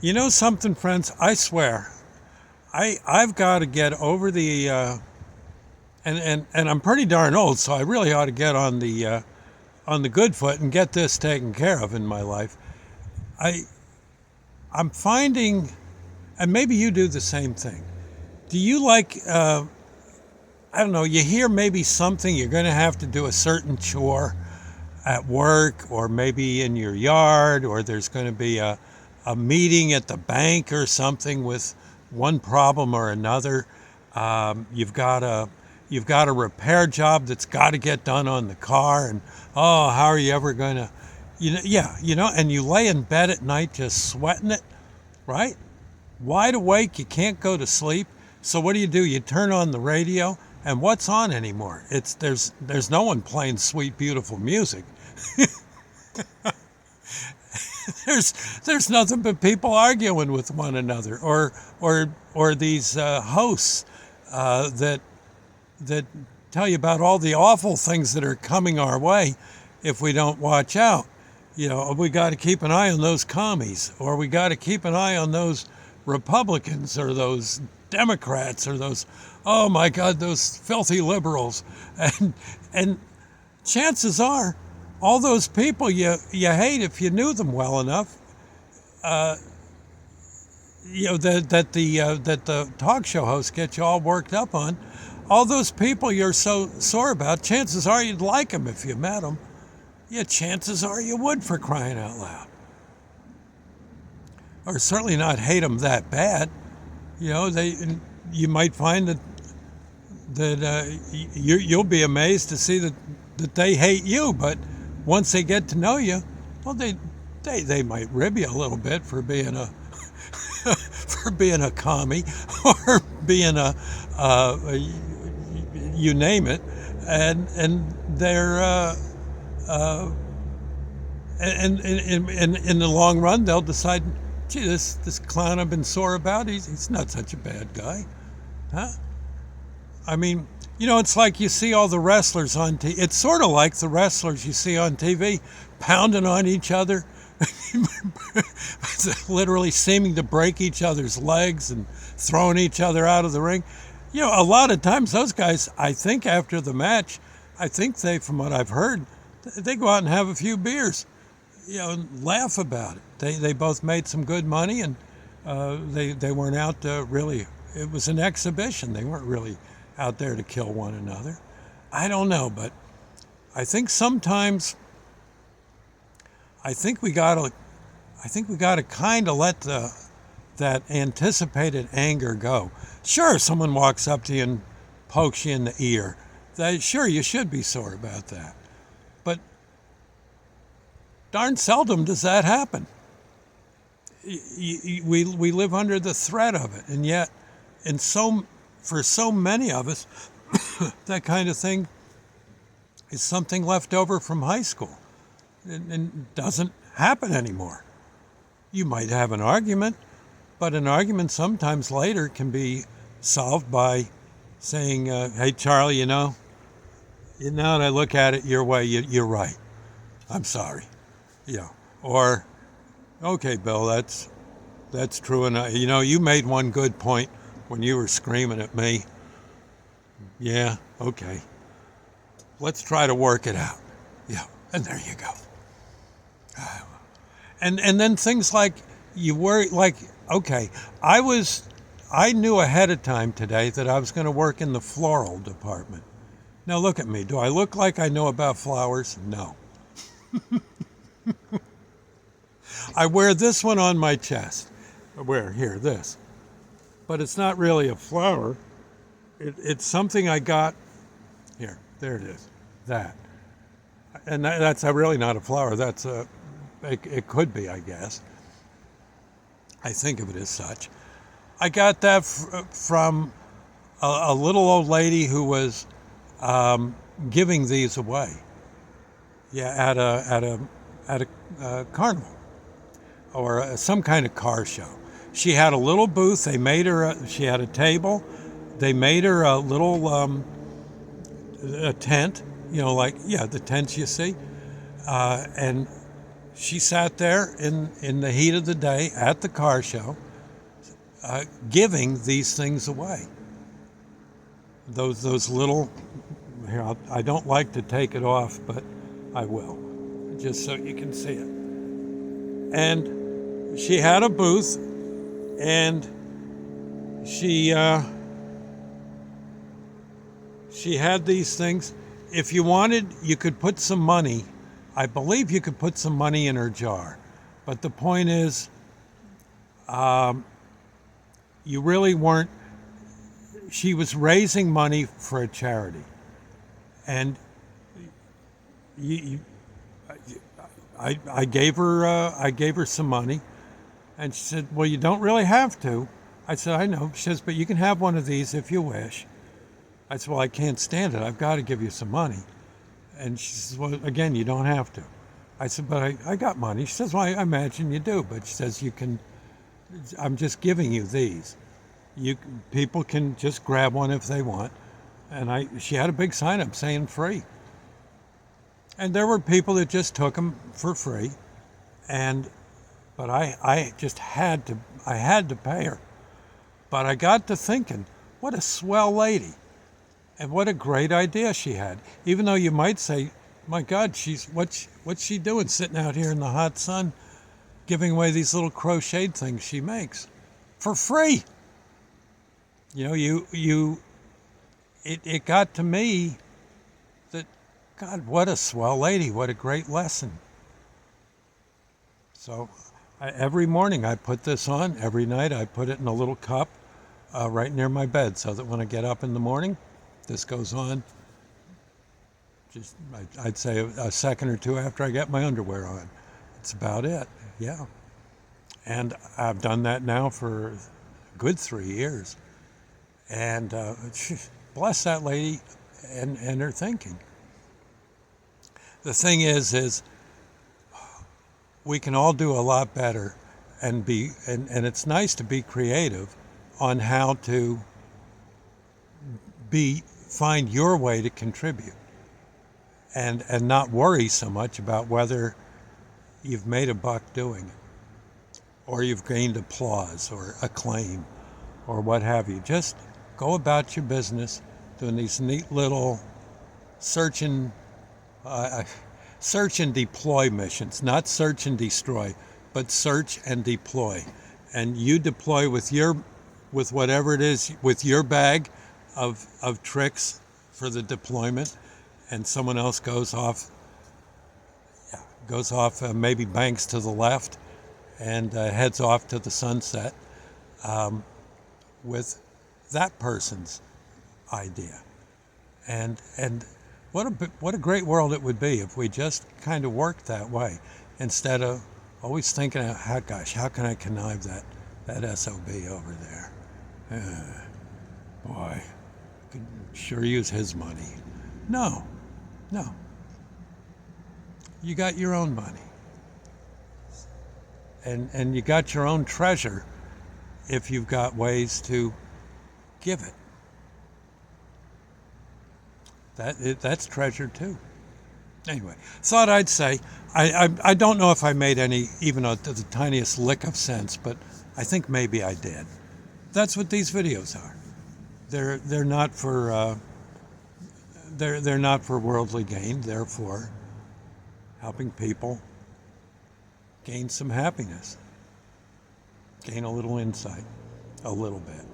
You know something, friends? I swear, I've got to get over the and I'm pretty darn old, so I really ought to get on the good foot and get this taken care of in my life. I I'm finding, and maybe you do the same thing. Do you like? I don't know. You hear maybe something you're going to have to do a certain chore at work, or maybe in your yard, or there's going to be a meeting at the bank or something with one problem or another. You've got a repair job that's got to get done on the car, and oh, how are you ever going to, yeah, and you lay in bed at night just sweating it, right? Wide awake, you can't go to sleep. So what do? You turn on the radio, and what's on anymore? It's there's no one playing sweet, beautiful music. there's there's nothing but people arguing with one another, or these hosts that that tell you about all the awful things that are coming our way if we don't watch out. We got to keep an eye on those commies, or we got to keep an eye on those Republicans, or those Democrats, or those, oh my God, those filthy liberals. And chances are, all those people you hate, if you knew them well enough, that the talk show hosts get you all worked up on, all those people you're so sore about, chances are you'd like them if you met them. Yeah, chances are you would, for crying out loud. Or certainly not hate them that bad. You might find that you'll be amazed to see that they hate you, but once they get to know you, well, they might rib you a little bit for being a for being a commie, or being you name it, and they're and in the long run they'll decide, gee, this clown I've been sore about, he's not such a bad guy, huh? I mean, it's like you see all the wrestlers on TV. It's sort of like the wrestlers you see on TV pounding on each other, literally seeming to break each other's legs and throwing each other out of the ring. A lot of times those guys, I think after the match, I think from what I've heard, they go out and have a few beers, and laugh about it. They both made some good money, and they weren't out to really. It was an exhibition. They weren't really out there to kill one another. I don't know, but I think sometimes I think we gotta kind of let that anticipated anger go. Sure, someone walks up to you and pokes you in the ear. Sure, you should be sore about that, but darn seldom does that happen. We live under the threat of it, and yet, for so many of us, that kind of thing is something left over from high school, and doesn't happen anymore. You might have an argument, but an argument sometimes later can be solved by saying, "Hey, Charlie, now that I look at it your way, you're right. I'm sorry." Or, "Okay, Bill, that's true, and you made one good point when you were screaming at me. Yeah, okay. Let's try to work it out." Yeah, and there you go. And then things like, you worry, like, okay, I knew ahead of time today that I was going to work in the floral department. Now look at me. Do I look like I know about flowers? No. I wear this one on my chest. I wear here, this. But it's not really a flower. It's something I got here. There it is. That. And that's really not a flower. It could be, I guess. I think of it as such. I got that from a little old lady who was giving these away. Yeah, at a carnival, or some kind of car show. She had a little booth. They made her. She had a table. They made her a little a tent. The tents you see, and she sat there in the heat of the day at the car show, giving these things away. Those little, here, I don't like to take it off, but I will, just so you can see it. And she had a booth, and she had these things. If you wanted, you could put some money. I believe you could put some money in her jar. But the point is, you really weren't, she was raising money for a charity. And I gave her some money, and she said, "Well, you don't really have to." I said, "I know." She says, "But you can have one of these if you wish." I said, "Well, I can't stand it. I've got to give you some money." And she says, "Well, again, you don't have to." I said, "But I got money." She says, "Well, I imagine you do." But she says, "You can, I'm just giving you these. People can just grab one if they want." And she had a big sign up saying free. And there were people that just took them for free. But I just had to pay her. But I got to thinking, what a swell lady. And what a great idea she had. Even though you might say, my God, what's she doing sitting out here in the hot sun giving away these little crocheted things she makes for free? It got to me that, God, what a swell lady. What a great lesson. So every morning I put this on. Every night I put it in a little cup right near my bed so that when I get up in the morning, this goes on just, I'd say a second or two after I get my underwear on. That's about it, yeah. And I've done that now for a good 3 years. And bless that lady and her thinking. The thing is we can all do a lot better and it's nice to be creative on how to find your way to contribute and not worry so much about whether you've made a buck doing it or you've gained applause or acclaim or what have you. Just go about your business doing these neat little search and deploy missions, not search and destroy, but search and deploy. And you deploy with whatever it is, with your bag of tricks for the deployment, and someone else goes off, maybe banks to the left and heads off to the sunset with that person's idea. And what a great world it would be if we just kind of worked that way instead of always thinking, how can I connive that SOB over there? Boy, could sure use his money. No. You got your own money. And you got your own treasure if you've got ways to give it. That's treasure too. Anyway, thought I'd say, I don't know if I made even the tiniest lick of sense, but I think maybe I did. That's what these videos are. They're not for they're not for worldly gain. They're for helping people gain some happiness, gain a little insight, a little bit.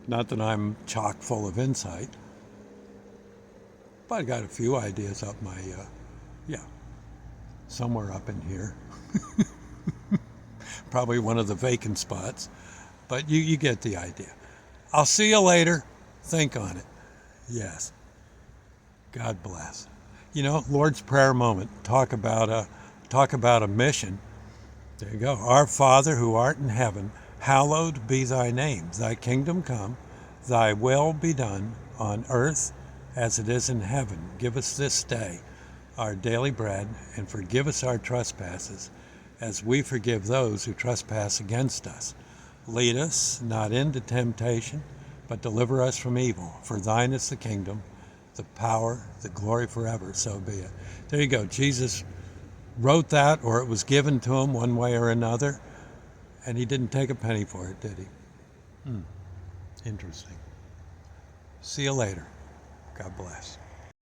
Not that I'm chock full of insight, but I got a few ideas up my somewhere up in here. Probably one of the vacant spots, but you get the idea. I'll see you later. Think on it. Yes. God bless. Lord's Prayer moment. Talk about a mission. There you go. Our Father who art in heaven, hallowed be thy name. Thy kingdom come, thy will be done on earth as it is in heaven. Give us this day our daily bread, and forgive us our trespasses as we forgive those who trespass against us. Lead us not into temptation, but deliver us from evil. For thine is the kingdom, the power, the glory forever. So be it. There you go. Jesus wrote that, or it was given to him one way or another, and he didn't take a penny for it, did he? Interesting. See you later. God bless.